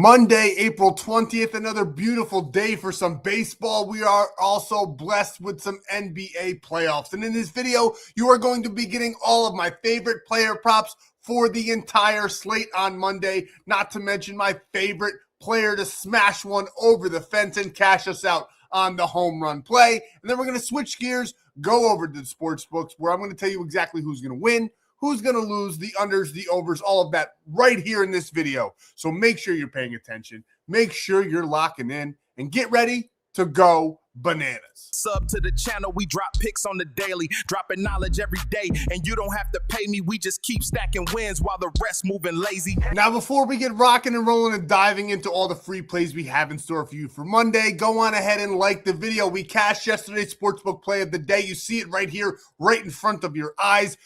Monday, April 20th, another beautiful day for some baseball. We are also blessed with some NBA playoffs. And in this video, you are going to be getting all of my favorite player props for the entire slate on Monday, not to mention my favorite player to smash one over the fence and cash us out on the home run play. And then we're going to switch gears, go over to the sports books where I'm going to tell you exactly who's going to win, who's going to lose, the unders, the overs, all of that right here in this video. So make sure you're paying attention. Make sure you're locking in and get ready to go bananas. Sub to the channel, we drop picks on the daily, dropping knowledge every day, and you don't have to pay me. We just keep stacking wins while the rest moving lazy. Now, before we get rocking and rolling and diving into all the free plays we have in store for you for Monday, go on ahead and like the video. We cashed yesterday's sportsbook play of the day. You see it right here, right in front of your eyes.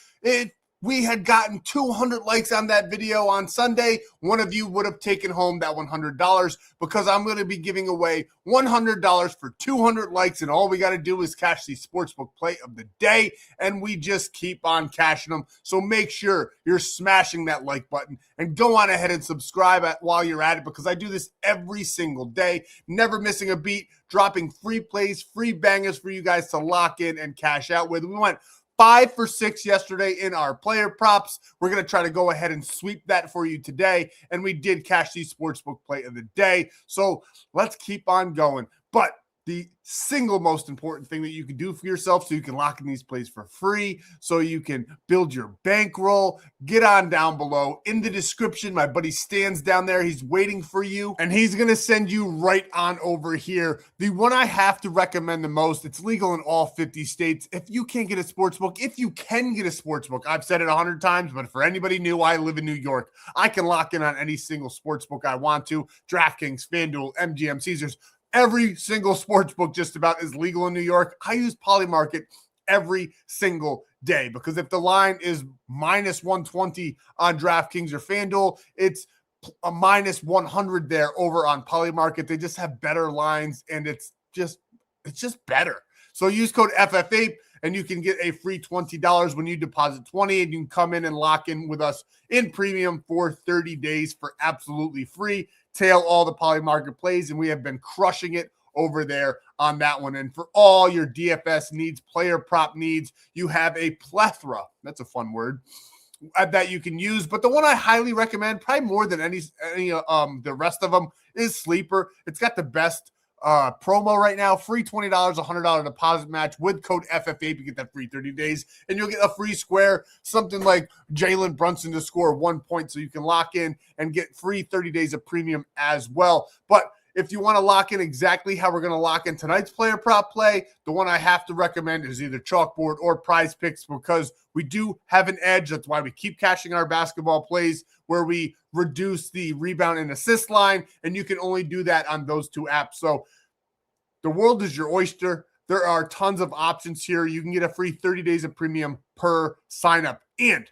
We had gotten 200 likes on that video on Sunday. One of you would have taken home that $100 because I'm going to be giving away $100 for 200 likes, and all we got to do is cash the sportsbook play of the day, and we just keep on cashing them. So make sure you're smashing that like button and go on ahead and subscribe while you're at it, because I do this every single day, never missing a beat, dropping free plays, free bangers for you guys to lock in and cash out with. We went 5 for 6 yesterday in our player props. We're going to try to go ahead and sweep that for you today. And we did cash the sportsbook play of the day. So let's keep on going. But the single most important thing that you can do for yourself so you can lock in these plays for free, so you can build your bankroll, get on down below in the description. My buddy Stan's down there. He's waiting for you, and he's going to send you right on over here. The one I have to recommend the most, it's legal in all 50 states. If you can't get a sportsbook, if you can get a sportsbook, I've said it 100 times, but for anybody new, I live in New York. I can lock in on any single sportsbook I want to. DraftKings, FanDuel, MGM, Caesars. Every single sports book just about is legal in New York. I use Polymarket every single day because if the line is minus 120 on DraftKings or FanDuel, it's a minus 100 there over on Polymarket. They just have better lines, and it's just better. So use code FFAPE and you can get a free $20 when you deposit $20, and you can come in and lock in with us in premium for 30 days for absolutely free. Tail all the Polymarket plays, and we have been crushing it over there on that one. And for all your DFS needs, player prop needs, you have a plethora, that's a fun word, that you can use. But the one I highly recommend, probably more than any the rest of them, is Sleeper. It's got the best promo right now, free $20, $100 deposit match with code FFAPE. You get that free 30 days, and you'll get a free square, something like Jalen Brunson to score 1 point, so you can lock in and get free 30 days of premium as well. But if you want to lock in exactly how we're going to lock in tonight's player prop play, the one I have to recommend is either Chalkboard or Prizepicks, because we do have an edge. That's why we keep cashing our basketball plays, where we reduce the rebound and assist line, and you can only do that on those two apps. So the world is your oyster. There are tons of options here. You can get a free 30 days of premium per sign up, and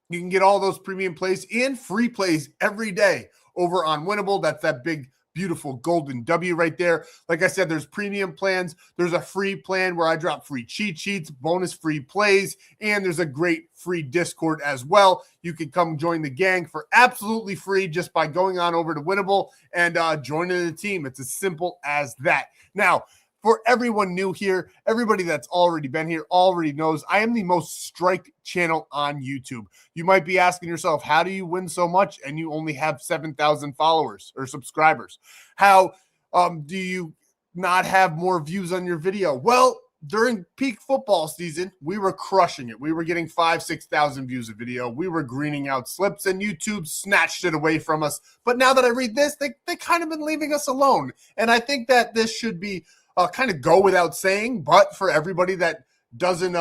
you can get all those premium plays and free plays every day over on Winible. That's that big, beautiful golden W right there. Like I said, there's premium plans. There's a free plan where I drop free cheat sheets, bonus free plays, and there's a great free Discord as well. You can come join the gang for absolutely free just by going on over to Winible and joining the team. It's as simple as that. Now, for everyone new here, everybody that's already been here already knows I am the most striked channel on YouTube. You might be asking yourself, how do you win so much and you only have 7,000 followers or subscribers? How do you not have more views on your video? Well, during peak football season, we were crushing it. We were getting 5,000, 6,000 views a video. We were greening out slips, and YouTube snatched it away from us. But now that I read this, they kind of been leaving us alone. And I think that this should be kind of go without saying, but for everybody that doesn't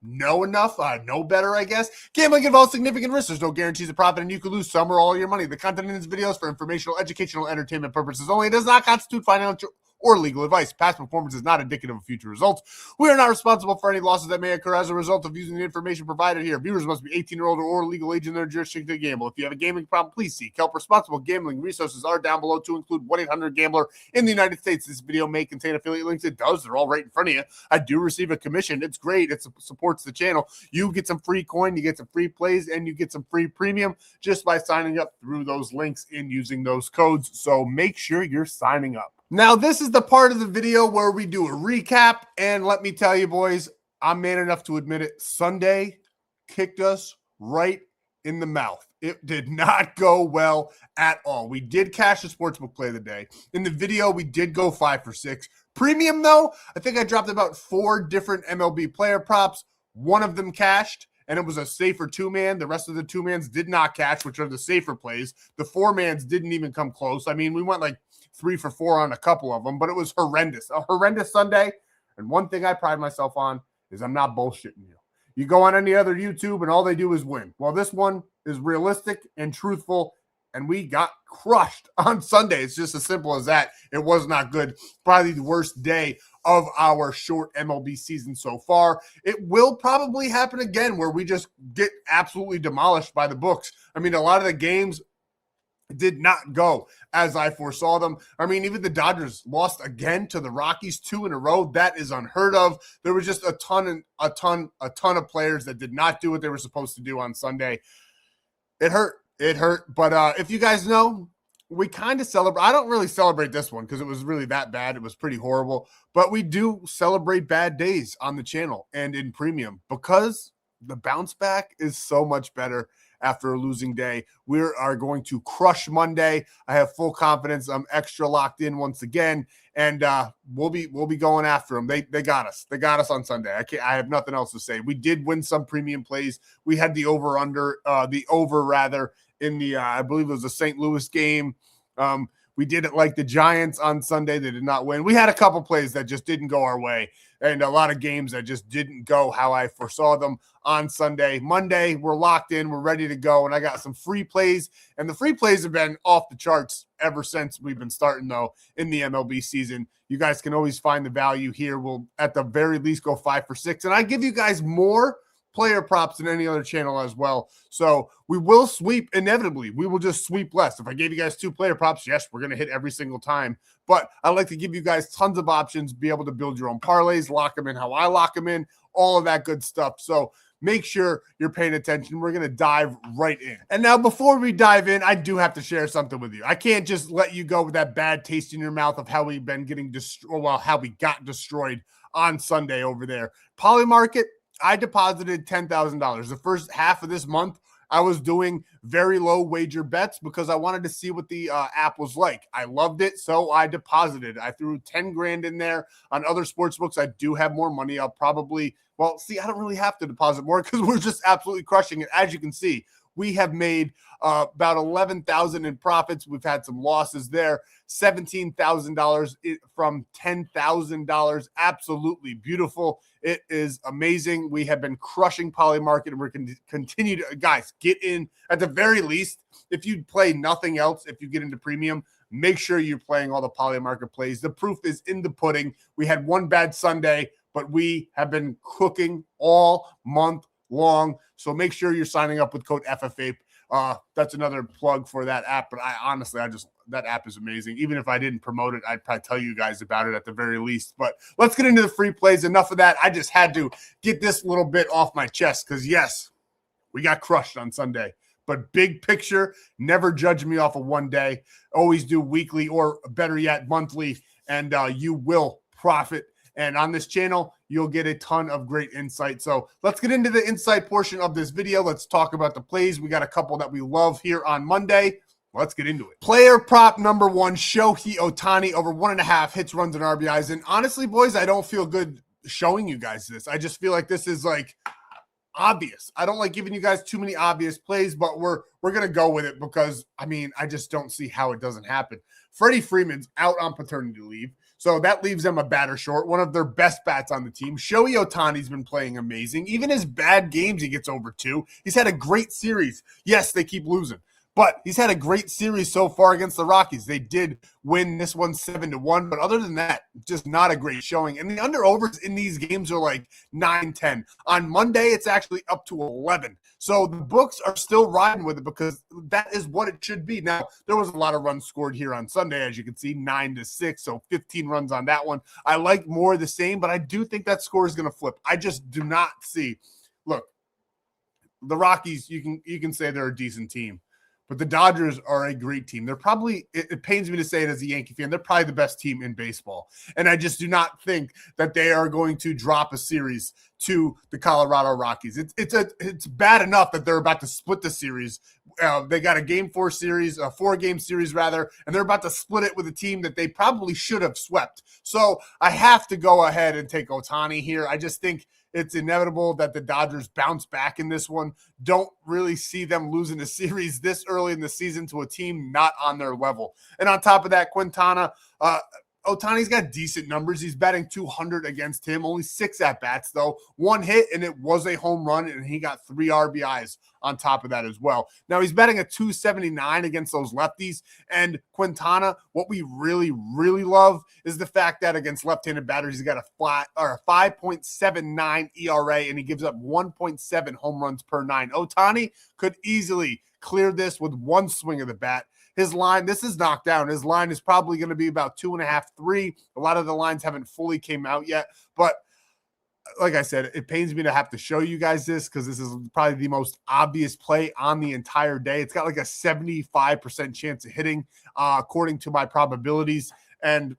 know enough, know better, I guess. Gambling involves significant risks. There's no guarantees of profit, and you could lose some or all your money. The content in this video is for informational, educational, entertainment purposes only. It does not constitute financial or legal advice. Past performance is not indicative of future results. We are not responsible for any losses that may occur as a result of using the information provided here. Viewers must be 18 or older or legal age in their jurisdiction to gamble. If you have a gambling problem, please seek help. Responsible gambling resources are down below, to include 1-800-GAMBLER in the United States. This video may contain affiliate links. It does. They're all right in front of you. I do receive a commission. It's great. It supports the channel. You get some free coin, you get some free plays, and you get some free premium just by signing up through those links and using those codes. So make sure you're signing up. Now, this is the part of the video where we do a recap. And let me tell you, boys, I'm man enough to admit it. Sunday kicked us right in the mouth. It did not go well at all. We did cash the sportsbook play of the day. In the video, we did go 5 for 6. Premium, though, I think I dropped about 4 different MLB player props. One of them cashed, and it was a safer 2-man. The rest of the 2-mans did not catch, which are the safer plays. The 4-mans didn't even come close. I mean, we went like 3 for 4 on a couple of them, but it was horrendous. A horrendous Sunday. And one thing I pride myself on is I'm not bullshitting you. You go on any other YouTube and all they do is win. Well, this one is realistic and truthful, and we got crushed on Sunday. It's just as simple as that. It was not good. Probably the worst day of our short MLB season so far. It will probably happen again where we just get absolutely demolished by the books. I mean, a lot of the games did not go as I foresaw them. I mean, even the Dodgers lost again to the Rockies 2 in a row. That is unheard of. There was just a ton of players that did not do what they were supposed to do on Sunday. It hurt. It hurt. But if you guys know, we kind of celebrate. I don't really celebrate this one because it was really that bad. It was pretty horrible. But we do celebrate bad days on the channel and in premium because the bounce back is so much better after a losing day. We are going to crush Monday. I have full confidence. I'm extra locked in once again, and we'll be going after them. They got us. They got us on Sunday. I have nothing else to say. We did win some premium plays. We had the over in the I believe it was the St. Louis game. We didn't like the Giants on Sunday. They did not win. We had a couple plays that just didn't go our way, and a lot of games that just didn't go how I foresaw them on Sunday. Monday, we're locked in. We're ready to go, and I got some free plays, and the free plays have been off the charts ever since we've been starting, though, in the MLB season. You guys can always find the value here. We'll, at the very least, go 5 for 6, and I give you guys more player props than any other channel as well. So we will sweep inevitably. We will just sweep less. If I gave you guys 2 player props, yes, we're going to hit every single time. But I like to give you guys tons of options, be able to build your own parlays, lock them in how I lock them in, all of that good stuff. So make sure you're paying attention. We're going to dive right in. And now before we dive in, I do have to share something with you. I can't just let you go with that bad taste in your mouth of how we've been getting destroyed, well, how we got destroyed on Sunday over there. Polymarket, I deposited $10,000. The first half of this month, I was doing very low wager bets because I wanted to see what the app was like. I loved it, so I deposited. I threw 10 grand in there. On other sports books, I do have more money. I'll probably, well, see, I don't really have to deposit more because we're just absolutely crushing it. As you can see, we have made about $11,000 in profits. We've had some losses there. $17,000 from $10,000. Absolutely beautiful. It is amazing. We have been crushing Polymarket, and we're going to continue to, guys, get in at the very least. If you play nothing else, if you get into premium, make sure you're playing all the Polymarket plays. The proof is in the pudding. We had one bad Sunday, but we have been cooking all month long. So make sure you're signing up with code FFAPE. That's another plug for that app. But that app is amazing. Even if I didn't promote it, I'd probably tell you guys about it at the very least. But let's get into the free plays. Enough of that. I just had to get this little bit off my chest because, yes, we got crushed on Sunday. But big picture, never judge me off of one day. Always do weekly or better yet, monthly, and you will profit. And on this channel, you'll get a ton of great insight. So let's get into the insight portion of this video. Let's talk about the plays. We got a couple that we love here on Monday. Let's get into it. Player prop number 1, Shohei Ohtani over 1.5 hits, runs, and RBIs. And honestly, boys, I don't feel good showing you guys this. I just feel like this is like obvious. I don't like giving you guys too many obvious plays, but we're going to go with it because, I mean, I just don't see how it doesn't happen. Freddie Freeman's out on paternity leave, so that leaves them a batter short, one of their best bats on the team. Shohei Ohtani's been playing amazing. Even his bad games, he gets over 2. He's had a great series. Yes, they keep losing, But he's had a great series so far against the Rockies. They did win this one 7-1, but other than that, just not a great showing. And the under-overs in these games are like 9-10. On Monday, it's actually up to 11. So the books are still riding with it because that is what it should be. Now, there was a lot of runs scored here on Sunday, as you can see, 9-6, so 15 runs on that one. I like more of the same, but I do think that score is going to flip. I just do not see. Look, the Rockies, you can say they're a decent team. But the Dodgers are a great team. They're probably, it pains me to say it as a Yankee fan, they're probably the best team in baseball. And I just do not think that they are going to drop a series to the Colorado Rockies. It's bad enough that they're about to split the series. They got a 4-game series rather, and they're about to split it with a team that they probably should have swept. So I have to go ahead and take Ohtani here. I just think it's inevitable that the Dodgers bounce back in this one. Don't really see them losing a series this early in the season to a team not on their level. And on top of that, Quintana, Ohtani's got decent numbers. He's batting 200 against him. Only 6 at-bats, though. 1 hit, and it was a home run, and he got 3 RBIs on top of that as well. Now, he's batting a 279 against those lefties. And Quintana, what we really, really love is the fact that against left-handed batters, he's got a 5.79 ERA, and he gives up 1.7 home runs per 9. Ohtani could easily clear this with 1 swing of the bat. His line, this is knocked down. His line is probably going to be about 2.5, 3. A lot of the lines haven't fully came out yet. But like I said, it pains me to have to show you guys this because this is probably the most obvious play on the entire day. It's got like a 75% chance of hitting according to my probabilities. And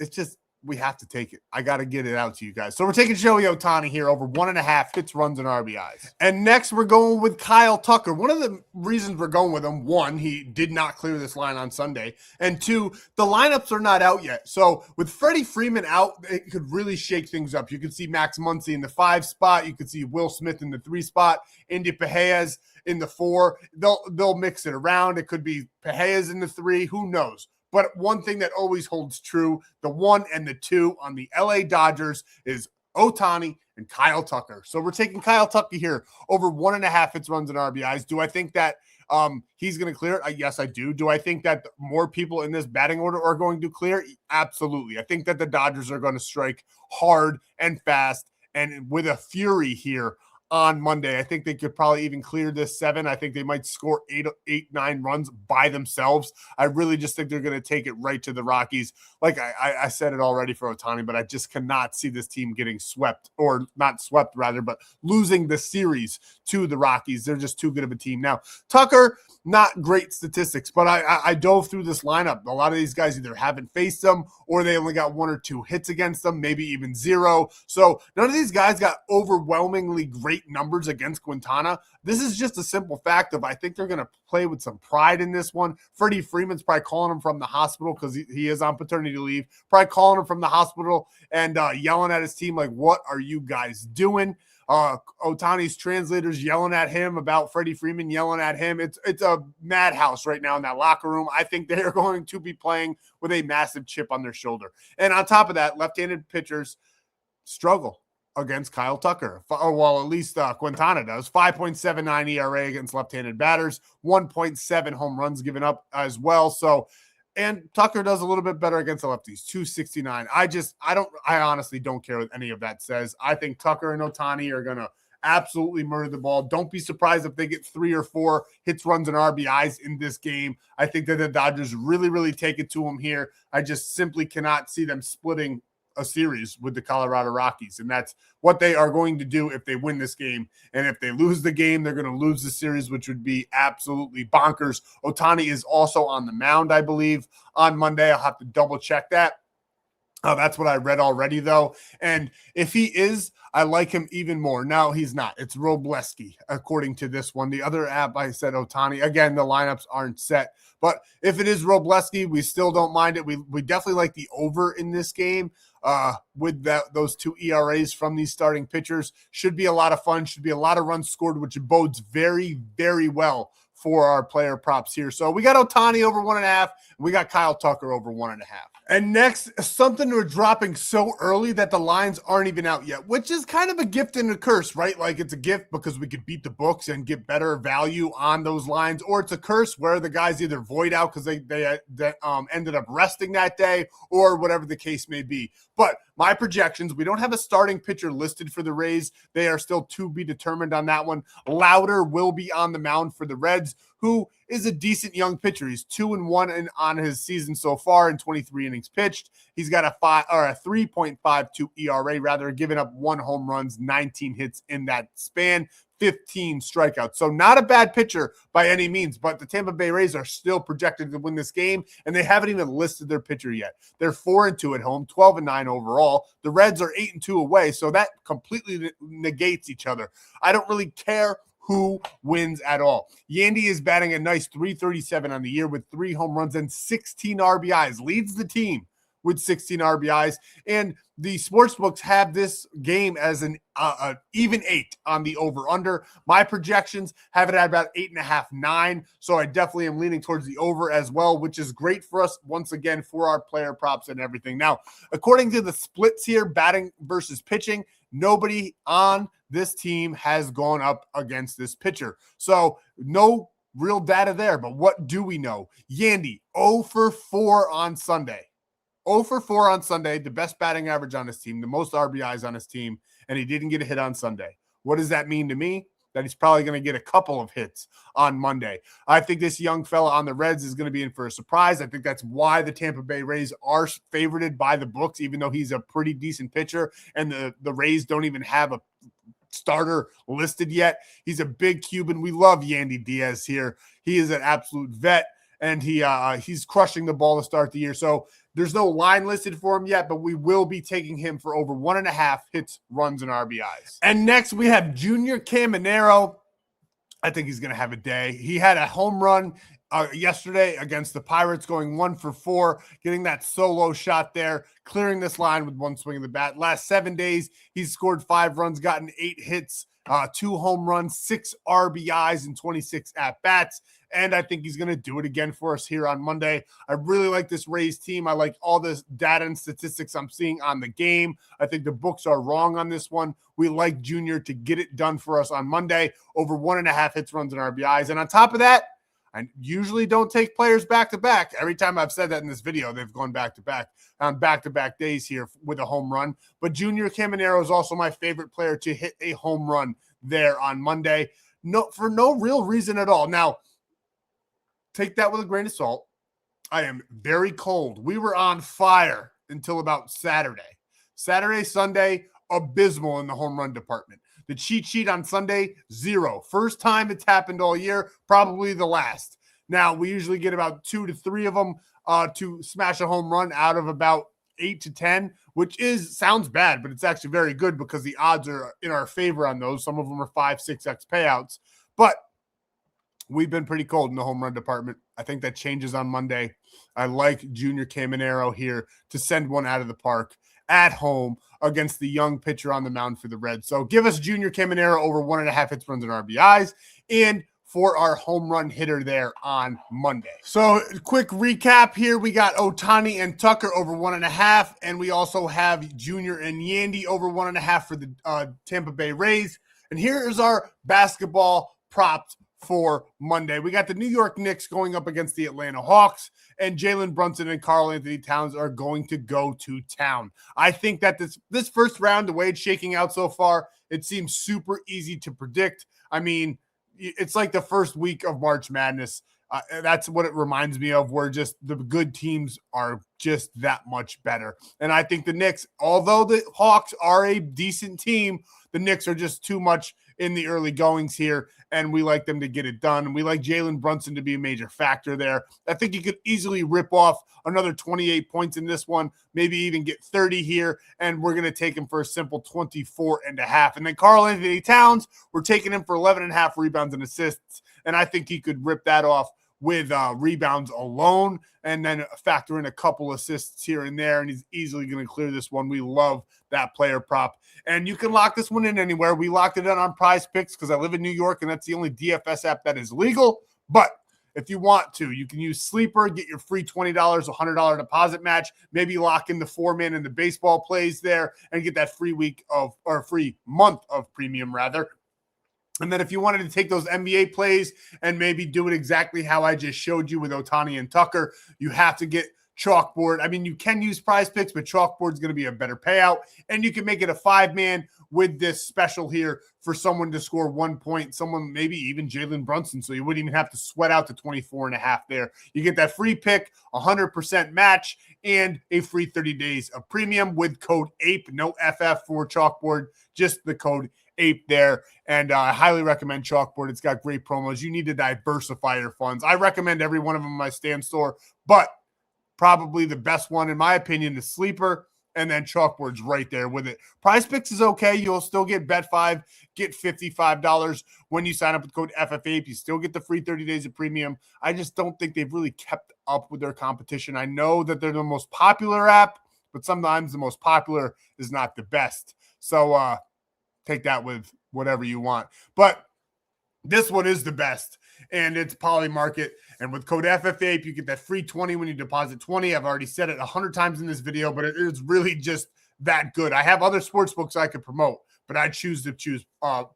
it's just, we have to take it. I got to get it out to you guys. So we're taking Shohei Ohtani here over 1.5 hits, runs, and RBIs. And next we're going with Kyle Tucker. One of the reasons we're going with him, 1, he did not clear this line on Sunday. And 2, the lineups are not out yet. So with Freddie Freeman out, it could really shake things up. You could see Max Muncy in the 5 spot. You could see Will Smith in the 3 spot. Andy Parejas in the 4. They'll mix it around. It could be Parejas in the 3. Who knows? But one thing that always holds true, the 1 and the 2 on the LA Dodgers is Ohtani and Kyle Tucker. So we're taking Kyle Tucker here over 1.5 hits, runs, and RBIs. Do I think that he's going to clear it? Yes, I do. Do I think that more people in this batting order are going to clear? Absolutely. I think that the Dodgers are going to strike hard and fast and with a fury here on Monday. I think they could probably even clear this 7. I think they might score 8-9 runs by themselves. I really just think they're going to take it right to the Rockies. Like I said it already for Ohtani, but I just cannot see this team getting swept, or not swept rather, but losing the series to the Rockies. They're just too good of a team. Now, Tucker, not great statistics, but I dove through this lineup. A lot of these guys either haven't faced them or they only got 1 or 2 hits against them, maybe even 0. So none of these guys got overwhelmingly great numbers against Quintana. This is just a simple fact of I think they're going to play with some pride in this one. Freddie Freeman's probably calling him from the hospital because he is on paternity leave, probably calling him from the hospital and yelling at his team like, what are you guys doing? Ohtani's translators yelling at him about Freddie Freeman yelling at him. It's a madhouse right now in that locker room. I think they are going to be playing with a massive chip on their shoulder. And on top of that, left-handed pitchers struggle against Kyle Tucker. Well, at least Quintana does. 5.79 ERA against left-handed batters, 1.7 home runs given up as well. So, and Tucker does a little bit better against the lefties, 269. I honestly don't care what any of that says. I think Tucker and Ohtani are going to absolutely murder the ball. Don't be surprised if they get 3 or 4 hits, runs, and RBIs in this game. I think that the Dodgers really, really take it to them here. I just simply cannot see them splitting a series with the Colorado Rockies, and that's what they are going to do if they win this game. And if they lose the game, they're going to lose the series, which would be absolutely bonkers. Ohtani is also on the mound, I believe, on Monday. I'll have to double check that. That's what I read already, though. And if he is, I like him even more. No, he's not. It's Robleski, according to this one. The other app, I said Ohtani. Again, the lineups aren't set. But if it is Robleski, we still don't mind it. We definitely like the over in this game with those 2 ERAs from these starting pitchers. Should be a lot of fun. Should be a lot of runs scored, which bodes very, very well for our player props here. So we got Ohtani over 1.5. And we got Kyle Tucker over 1.5. And next, something we're dropping so early that the lines aren't even out yet, which is kind of a gift and a curse, right? Like it's a gift because we could beat the books and get better value on those lines, or it's a curse where the guys either void out because they ended up resting that day or whatever the case may be. But my projections, we don't have a starting pitcher listed for the Rays. They are still to be determined on that one. Louder will be on the mound for the Reds, who is a decent young pitcher. He's 2-1 on his season so far in 23 innings pitched. He's got a 3.52 ERA, rather, giving up 1 home runs, 19 hits in that span, 15 strikeouts. So not a bad pitcher by any means, but the Tampa Bay Rays are still projected to win this game, and they haven't even listed their pitcher yet. They're 4-2 at home, 12-9 overall. The Reds are 8-2 away, so that completely negates each other. I don't really care who wins at all. Yandy is batting a nice 337 on the year with 3 home runs and 16 RBIs, leads the team with 16 RBIs. And the sportsbooks have this game as an even 8 on the over-under. My projections have it at about 8.5, 9. So I definitely am leaning towards the over as well, which is great for us, once again, for our player props and everything. Now, according to the splits here, batting versus pitching, nobody on this team has gone up against this pitcher. So no real data there, but what do we know? Yandy, 0 for 4 on Sunday. 0 for 4 on Sunday, the best batting average on his team, the most RBIs on his team, and he didn't get a hit on Sunday. What does that mean to me? That he's probably going to get a couple of hits on Monday. I think this young fella on the Reds is going to be in for a surprise. I think that's why the Tampa Bay Rays are favorited by the books, even though he's a pretty decent pitcher, and the Rays don't even have a starter listed yet. He's a big Cuban. We love Yandy Diaz here. He is an absolute vet, and he's crushing the ball to start the year. So there's no line listed for him yet, but we will be taking him for over 1.5 hits, runs, and RBIs. And next we have Junior Caminero. I think he's going to have a day. He had a home run yesterday against the Pirates, going 1 for 4, getting that solo shot there, clearing this line with 1 swing of the bat. Last 7 days, he's scored 5 runs, gotten 8 hits, 2 home runs, 6 RBIs, and 26 at-bats. And I think he's going to do it again for us here on Monday. I really like this Rays team. I like all this data and statistics I'm seeing on the game. I think the books are wrong on this one. We like Junior to get it done for us on Monday, over 1.5 hits, runs, and RBIs. And on top of that, I usually don't take players back-to-back. Every time I've said that in this video, they've gone back-to-back on back-to-back days here with a home run. But Junior Caminero is also my favorite player to hit a home run there on Monday, for no real reason at all. Now, take that with a grain of salt. I am very cold. We were on fire until about Saturday. Saturday, Sunday, abysmal in the home run department. The cheat sheet on Sunday, 0. First time it's happened all year, probably the last. Now, we usually get about 2 to 3 of them to smash a home run out of about 8 to 10, which sounds bad, but it's actually very good because the odds are in our favor on those. Some of them are 5, 6x payouts. But we've been pretty cold in the home run department. I think that changes on Monday. I like Junior Caminero here to send one out of the park at home against the young pitcher on the mound for the Reds. So give us Junior Caminero over 1.5 hits, runs, and RBIs, and for our home run hitter there on Monday. So quick recap here. We got Ohtani and Tucker over 1.5, and we also have Junior and Yandy over 1.5 for the Tampa Bay Rays. And here is our basketball props for Monday. We got the New York Knicks going up against the Atlanta Hawks, and Jalen Brunson and Karl-Anthony Towns are going to go to town. I think that this first round, the way it's shaking out so far, it seems super easy to predict. I mean, it's like the first week of March Madness. That's what it reminds me of, where just the good teams are just that much better. And I think the Knicks, although the Hawks are a decent team, the Knicks are just too much in the early goings here, and we like them to get it done. And we like Jalen Brunson to be a major factor there. I think he could easily rip off another 28 points in this one, maybe even get 30 here, and we're going to take him for a simple 24.5. And then Karl-Anthony Towns, we're taking him for 11.5 rebounds and assists, and I think he could rip that off with rebounds alone, and then factor in a couple assists here and there, and he's easily going to clear this one. We love that player prop. And you can lock this one in anywhere. We locked it in on Prizepicks because I live in New York, and that's the only DFS app that is legal. But if you want to, you can use Sleeper, get your free $20, $100 deposit match, maybe lock in the 4-man and the baseball plays there and get that free week of, or free month of premium rather. And then if you wanted to take those NBA plays and maybe do it exactly how I just showed you with Ohtani and Tucker, you have to get Chalkboard. I mean, you can use Prizepicks, but Chalkboard's going to be a better payout. And you can make it a 5-man with this special here for someone to score 1 point, someone maybe even Jalen Brunson, so you wouldn't even have to sweat out the 24.5 there. You get that free pick, 100% match, and a free 30 days of premium with code APE, no FF for Chalkboard, just the code APE there. And I highly recommend Chalkboard. It's got great promos. You need to diversify your funds. I recommend every one of them in my Stan.store, but probably the best one, in my opinion, is Sleeper, and then Chalkboard's right there with it. Prizepicks is okay. You'll still get Bet5, get $55 when you sign up with code FFAPE. You still get the free 30 days of premium. I just don't think they've really kept up with their competition. I know that they're the most popular app, but sometimes the most popular is not the best. So take that with whatever you want. But this one is the best, and it's Polymarket. And with code FFAPE, you get that free 20 when you deposit 20. I've already said it 100 times in this video, but it is really just that good. I have other sports books I could promote, but I choose to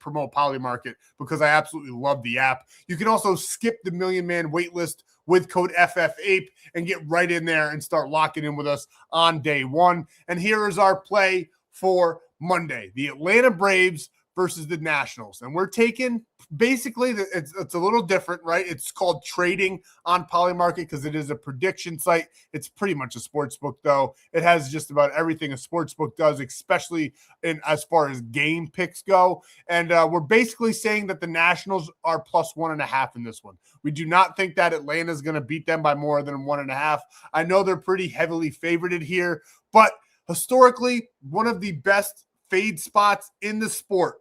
promote Polymarket because I absolutely love the app. You can also skip the Million Man waitlist with code FFAPE and get right in there and start locking in with us on day one. And here is our play for Monday. The Atlanta Braves versus the Nationals. And we're taking basically, it's a little different, right? It's called trading on Polymarket because it is a prediction site. It's pretty much a sports book, though. It has just about everything a sports book does, especially in as far as game picks go. And we're basically saying that the Nationals are plus 1.5 in this one. We do not think that Atlanta is going to beat them by more than 1.5. I know they're pretty heavily favorited here, but historically, one of the best fade spots in the sport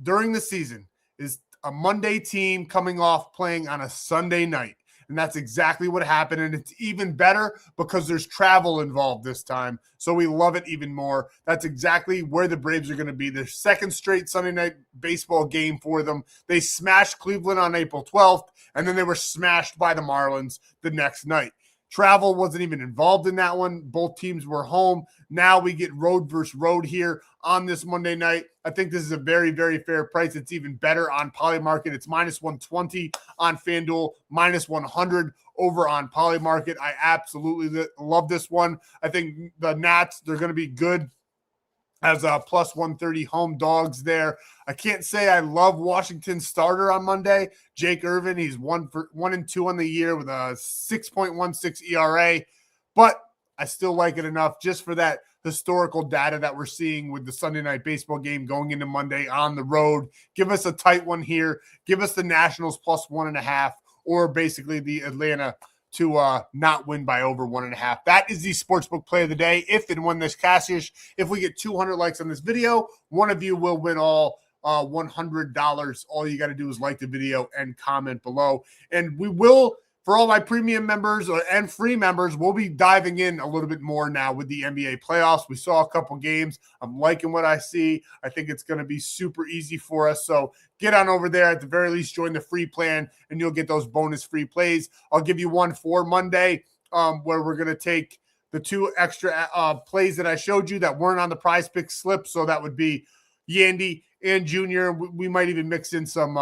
during the season is a Monday team coming off playing on a Sunday night. And that's exactly what happened. And it's even better because there's travel involved this time. So we love it even more. That's exactly where the Braves are going to be. Their second straight Sunday night baseball game for them. They smashed Cleveland on April 12th, and then they were smashed by the Marlins the next night. Travel wasn't even involved in that one. Both teams were home. Now we get road versus road here on this Monday night. I think this is a very, very fair price. It's even better on Polymarket. It's minus 120 on FanDuel, minus 100 over on Polymarket. I absolutely love this one. I think the Nats, they're going to be good as a plus 130 home dogs there. I can't say I love Washington's starter on Monday. Jake Irvin, he's 1-2 on the year with a 6.16 ERA, but I still like it enough just for that historical data that we're seeing with the Sunday night baseball game going into Monday on the road. Give us a tight one here. Give us the Nationals plus 1.5, or basically the Atlanta to not win by over 1.5. That is the sportsbook play of the day. If and when this cashes, if we get 200 likes on this video, one of you will win all $100. All you got to do is like the video and comment below. And we will, for all my premium members and free members, we'll be diving in a little bit more now with the NBA playoffs. We saw a couple games. I'm liking what I see. I think it's going to be super easy for us. So get on over there. At the very least, join the free plan, and you'll get those bonus free plays. I'll give you one for Monday where we're going to take the 2 extra plays that I showed you that weren't on the Prizepicks slip. So that would be Yandy and Junior. We might even mix in some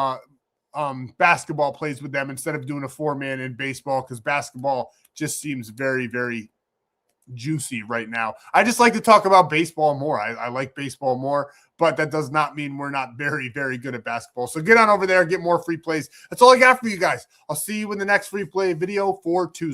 basketball plays with them instead of doing a 4-man in baseball, because basketball just seems very, very juicy right now. I just like to talk about baseball more. I like baseball more, but that does not mean we're not very, very good at basketball. So get on over there, get more free plays. That's all I got for you guys. I'll see you in the next free play video for Tuesday.